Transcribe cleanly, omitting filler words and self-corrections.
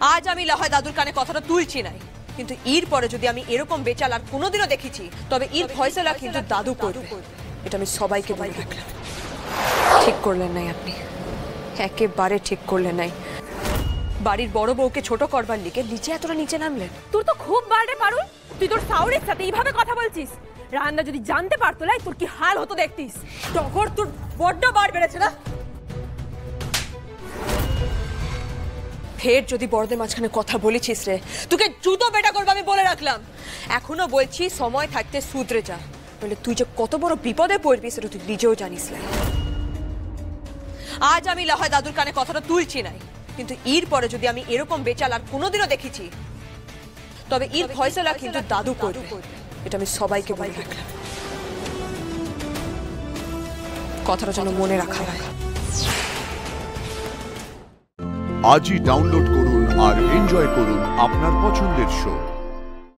আজ আমি লহায় দাদুর কানে কথাটা তুলছি নাই, কিন্তু এর পরে যদি আমি এরকম বেচাল আর কোনোদিনও দেখেছি তবে এর ফয়সালা কিন্তু দাদু করবে। এটা আমি সবাইকে বলে রাখলাম। ঠিক করলেন নাই আপনি, একেবারে ঠিক করলেন নাই। বাড়ির বড় বউকে ছোট করবার লিগে নিচে এতটা নিচে নামলেন। তোর তো খুব বাড়ে পারুল, তুই তোর সাউরের সাথে এইভাবে কথা বলছিস। রান্না যদি জানতে পারতো লাই তোর কি হাল হতো দেখতিস। টগর তোর বড্ড বার বেড়েছে না? ফের যদি বড়দের মাঝখানে কথা বলেছিস রে, তোকে জুতো বেটা করবে আমি বলে রাখলাম। এখনো বলছি সময় থাকতে শুধরে যা, বলে তুই যে কত বড় বিপদে পড়বি সেটা তুই নিজেও জানিস না। আজ আমি লহায় দাদুর কানে কথাটা তুলছি নাই, কিন্তু এর পরে যদি আমি এরকম বেচাল আর কোনোদিনও দেখেছি তবে এর ফয়সালা কিন্তু দাদু করবে। এটা আমি সবাইকে বলে রাখলাম, কথাটা যেন মনে রাখা হয়। আজই ডাউনলোড করুন আর এনজয় করুন আপনার পছন্দের শো।